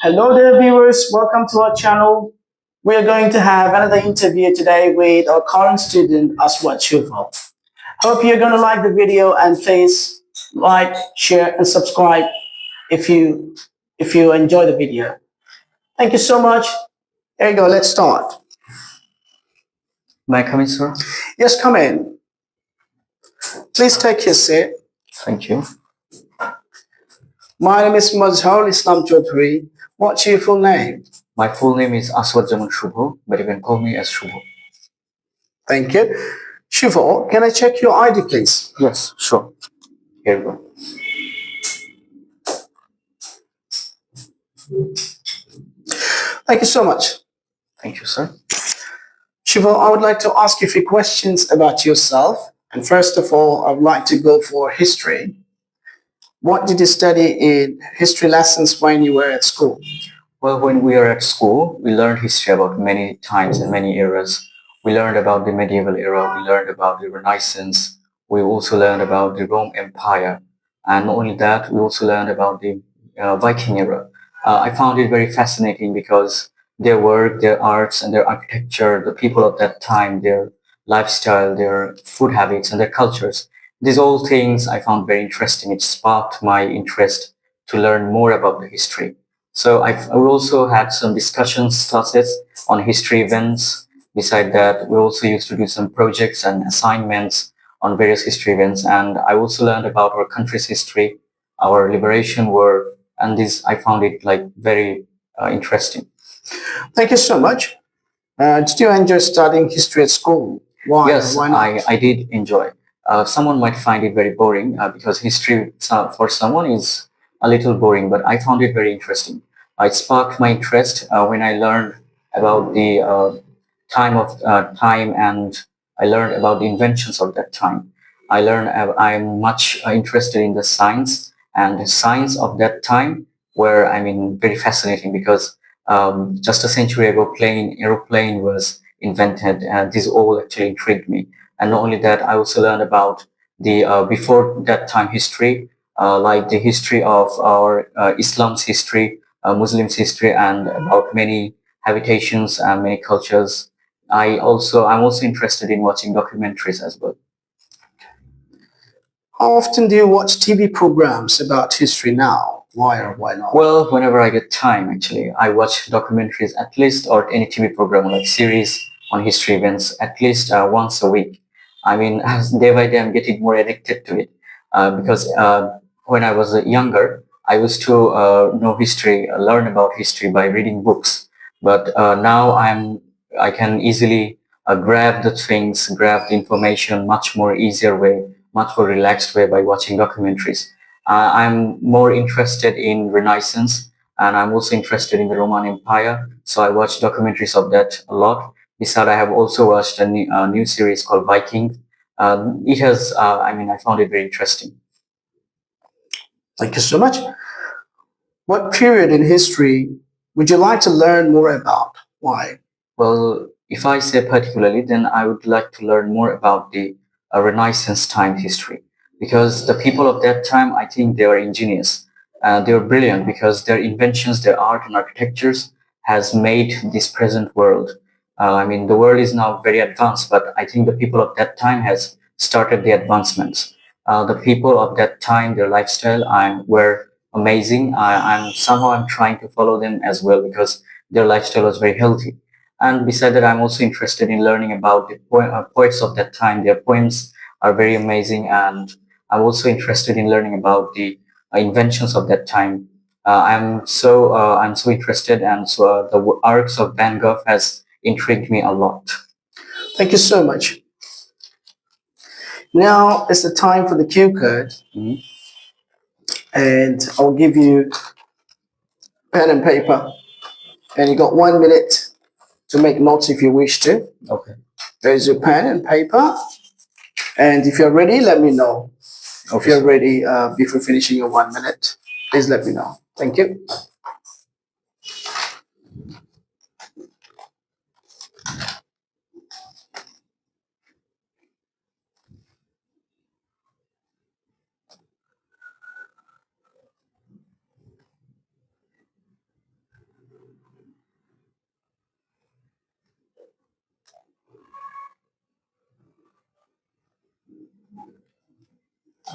Hello there, viewers. Welcome to our channel. We are going to have another interview today with our current student, Aswad Shuvo. Hope you're going to like the video and please like, share, and subscribe if you enjoy the video. Thank you so much. There you go. Let's start. May I come in, sir? Yes, come in. Please take your seat. Thank you. My name is Mazhar Islam Chaudhry. What's your full name? My full name is Aswad Shuvo, but you can call me as Shuvo. Thank you. Shuvo, can I check your ID, please? Yes, sure. Here we go. Thank you so much. Thank you, sir. Shivo, I would like to ask you a few questions about yourself. And first of all, I would like to go for history. What did you study in history lessons when you were at school? Well, when we are at school, we learned history about many times and many eras. We learned about the medieval era, we learned about the Renaissance, we also learned about the Rome Empire. And not only that, we also learned about the Viking era. I found it very fascinating because their work, their arts, and their architecture, the people of that time, their lifestyle, their food habits, and their cultures. These all things I found very interesting. It sparked my interest to learn more about the history. So we also had some discussions classes on history events. Beside that, we also used to do some projects and assignments on various history events. And I also learned about our country's history, our liberation war, and this I found it like very interesting. Thank you so much. Did you enjoy studying history at school? Why? Yes, Why not? I did enjoy. Someone might find it very boring because history for someone is a little boring, but I found it very interesting. It sparked my interest when I learned about the time, and I learned about the inventions of that time. I learned I'm much interested in the science, and the science of that time were, I mean, very fascinating because just a century ago, aeroplane was invented, and this all actually intrigued me. And not only that, I also learned about the before that time history, like the history of our Islam's history, Muslims history, and about many habitations and many cultures. I'm also interested in watching documentaries as well. How often do you watch TV programs about history now? Why or why not? Well, whenever I get time, actually, I watch documentaries at least, or any TV program like series on history events at least once a week. I mean, as day by day, I'm getting more addicted to it because when I was younger, I used to know history, learn about history by reading books. But now I can easily grab the things, grab the information much more easier way, much more relaxed way by watching documentaries. I'm more interested in Renaissance, and I'm also interested in the Roman Empire. So I watch documentaries of that a lot. Besides, I have also watched a new series called Viking. I mean, I found it very interesting. Thank you so much. What period in history would you like to learn more about? Why? Well, if I say particularly, then I would like to learn more about the Renaissance time history because the people of that time, I think they were ingenious. They were brilliant because their inventions, their art and architectures has made this present world. I mean, the world is now very advanced, but I think the people of that time has started the advancements. The people of that time, their lifestyle were amazing. I'm trying to follow them as well because their lifestyle was very healthy. And beside that, I'm also interested in learning about the poets of that time. Their poems are very amazing, and I'm also interested in learning about the inventions of that time. I'm so interested, and so the arcs of Van Gogh has intrigued me a lot. Thank you so much. Now it's the time for the cue card, Mhm. and I'll give you pen and paper, and you got 1 minute to make notes if you wish to. Okay. There's your pen and paper, and if you're ready, let me know. If you're ready before finishing your 1 minute, please let me know. Thank you.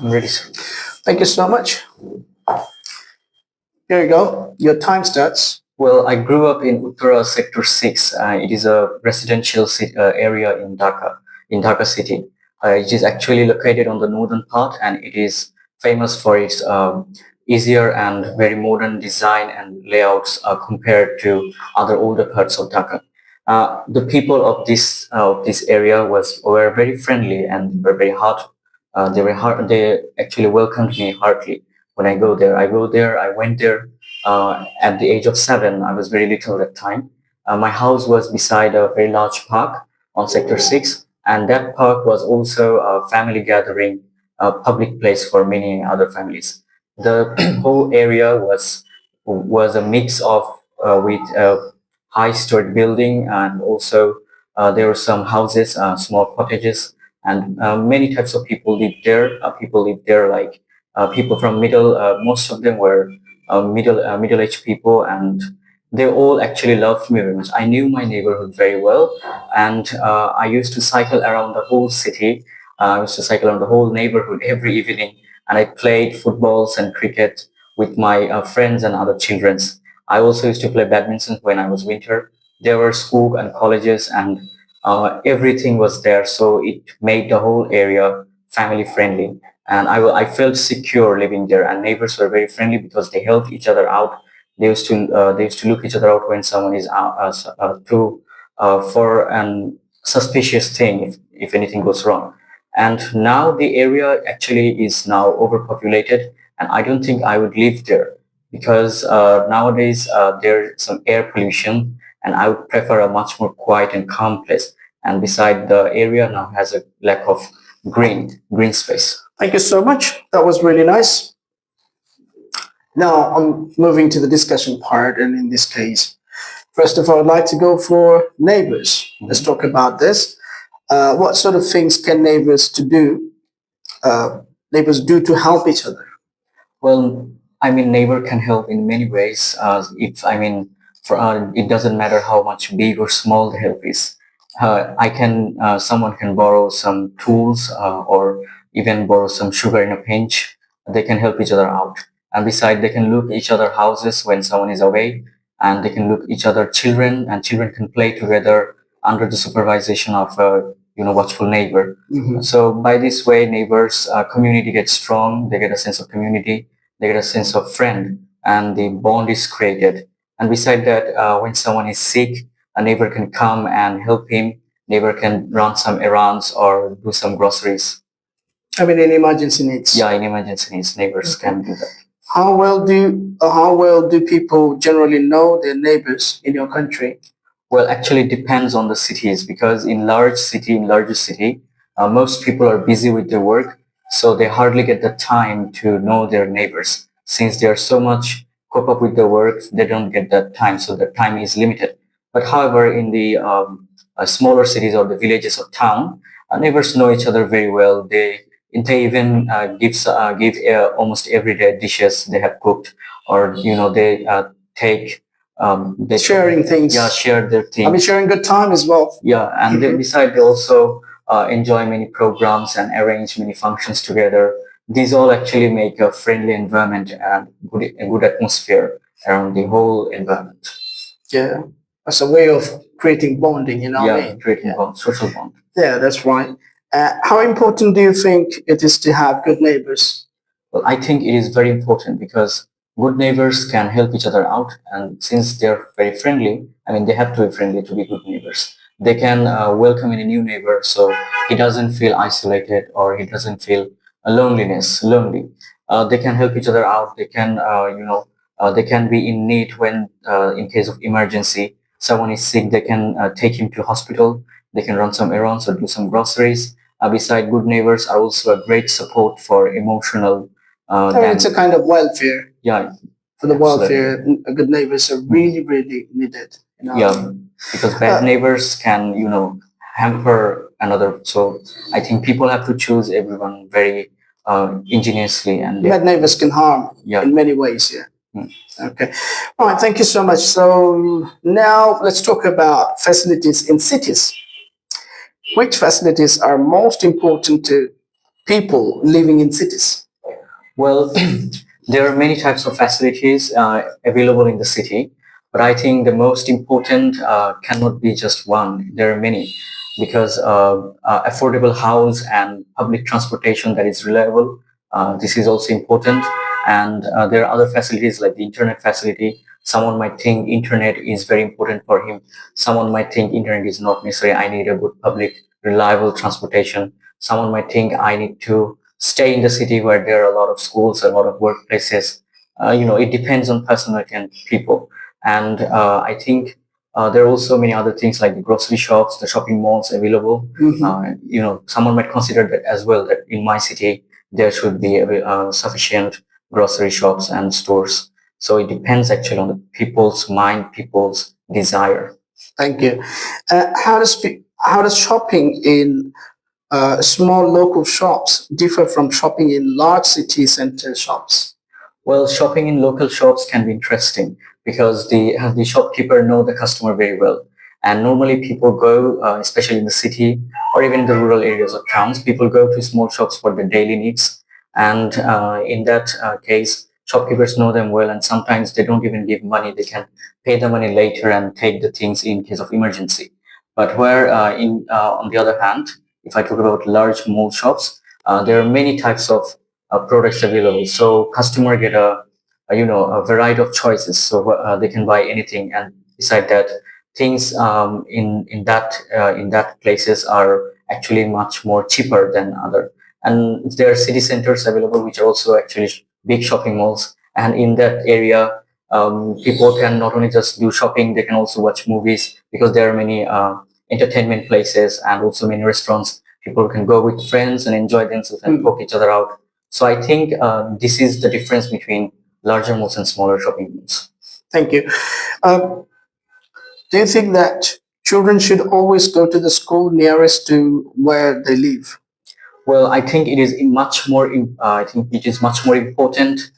I'm ready, sir. Thank you so much. Here you go. Your time starts. Well, I grew up in Uttara Sector 6. It is a residential area in Dhaka city. It is actually located on the northern part, and it is famous for its easier and very modern design and layouts compared to other older parts of Dhaka. The people of this area were very friendly and were very hard. They were hard. They actually welcomed me heartily when I go there. I went there at the age of 7. I was very little at that time. My house was beside a very large park on Sector 6, and that park was also a family gathering, a public place for many other families. The whole area was a mix of with high-story building, and also there were some houses, small cottages, and many types of people lived there. People lived there like people from middle. Most of them were middle-aged people, and they all actually loved me very much. I knew my neighborhood very well, and I used to cycle around the whole city. I used to cycle around the whole neighborhood every evening, and I played footballs and cricket with my friends and other childrens. I also used to play badminton when I was winter. There were school and colleges, and everything was there, so it made the whole area family friendly, and I felt secure living there. And neighbors were very friendly because they helped each other out. They used to look each other out when someone is out to for an suspicious thing if anything goes wrong. And now the area actually is now overpopulated, and I don't think I would live there because nowadays there's some air pollution, and I would prefer a much more quiet and calm place. And beside, the area now has a lack of green space. Thank you so much. That was really nice. Now I'm moving to the discussion part, and in this case, first of all, I'd like to go for neighbors. Let's talk about this. What sort of things can neighbors do to help each other? Well, I mean, neighbor can help in many ways. If I mean, for it doesn't matter how much big or small the help is. Someone can borrow some tools or even borrow some sugar in a pinch. They can help each other out. And beside, they can look each other houses when someone is away, and they can look each other children, and children can play together under the supervision of a watchful neighbor. So by this way, neighbors community gets strong. They get a sense of community. They get a sense of friend, and the bond is created. And beside that, when someone is sick, a neighbor can come and help him. Neighbor can run some errands or do some groceries. I mean, in emergency needs. Yeah, in emergency needs, neighbors can do that. How well do people generally know their neighbors in your country? Well, actually, it depends on the cities, because in larger city, most people are busy with their work, so they hardly get the time to know their neighbors. Since they are so much cope up with their work, they don't get that time, so the time is limited. But however, in the smaller cities or the villages or town, neighbors know each other very well. They even give almost everyday dishes they have cooked, or they take they Sharing things. Yeah, share their things. I mean, sharing good time as well. Yeah, and beside, they also enjoy many programs and arrange many functions together. These all actually make a friendly environment and a good atmosphere around the whole environment. Yeah, as a way of creating bonding, Yeah, creating bond, social bond. Yeah, that's right. How important do you think it is to have good neighbors? Well, I think it is very important because good neighbors can help each other out, and since they're very friendly, I mean, they have to be friendly to be good neighbors. They can welcome in a new neighbor, so he doesn't feel isolated or he doesn't feel lonely. They can help each other out. They can, they can be in need when, in case of emergency, someone is sick. They can take him to hospital. They can run some errands or do some groceries. Beside, good neighbors are also a great support for emotional. It's a kind of welfare. Yeah, for the welfare, good neighbors are really needed. Yeah, because bad neighbors can, hamper another. So I think people have to choose everyone very ingeniously, and bad neighbors can harm in many ways. Yeah. Okay. All right. Thank you so much. So now let's talk about facilities in cities. Which facilities are most important to people living in cities? Well, there are many types of facilities available in the city, but I think the most important cannot be just one. There are many because affordable house and public transportation that is reliable. This is also important, and there are other facilities like the internet facility. Someone might think internet is very important for him. Someone might think internet is not necessary. I need a good public, reliable transportation. Someone might think I need to stay in the city where there are a lot of schools, a lot of workplaces. It depends on personality and people. And I think there are also many other things like the grocery shops, the shopping malls available. Someone might consider that as well, that in my city, there should be sufficient grocery shops and stores. So it depends actually on the people's mind, people's desire. Thank you. How does shopping in small local shops differ from shopping in large city center shops? Well, shopping in local shops can be interesting because the shopkeeper know the customer very well. And normally people go, especially in the city or even in the rural areas of towns, people go to small shops for their daily needs. And in that case, shopkeepers know them well, and sometimes they don't even give money. They can pay the money later and take the things in case of emergency. But where on the other hand, if I talk about large mall shops, there are many types of products available. So customer get a variety of choices. So they can buy anything, and beside that, things in that places are actually much more cheaper than other. And there are city centers available, which are also actually big shopping malls. And in that area, people can not only just do shopping, they can also watch movies because there are many entertainment places and also many restaurants. People can go with friends and enjoy themselves and poke each other out. So I think this is the difference between larger malls and smaller shopping malls. Thank you. Um, do you think that children should always go to the school nearest to where they live? Well, I think it is much more. I think it is much more important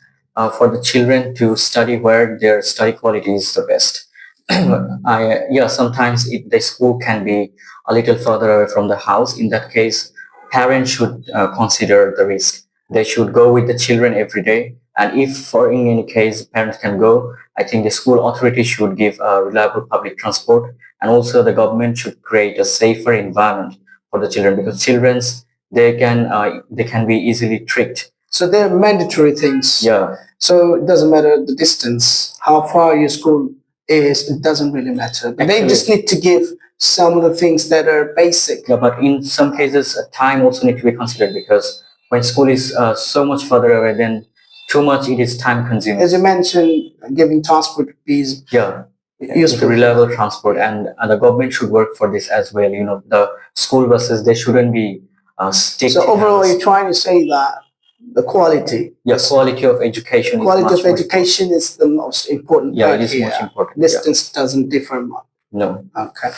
for the children to study where their study quality is the best. Sometimes the school can be a little further away from the house. In that case, parents should consider the risk. They should go with the children every day, and if for in any case parents can go, I think the school authority should give reliable public transport, and also the government should create a safer environment for the children because children's they can be easily tricked. So they're mandatory things. Yeah, So it doesn't matter the distance, how far your school is, it doesn't really matter. But they just need to give some of the things that are basic. yeah, but in some cases, time also need to be considered because when school is so much further away, then too much it is time consuming. As you mentioned, giving transport fees. Yeah, Useful. reliable transport, and the government should work for this as well. The school buses, they shouldn't be stick. So overall, you're trying to say that the quality, Yeah, quality of education. quality is of much more education is the most important. Yeah, part it is here. most important. Distance doesn't differ much. No, Okay.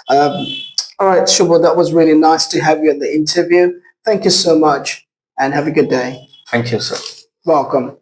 Um, all right, Shubo, that was really nice to have you at the interview. Thank you so much and have a good day. thank you, sir. Welcome.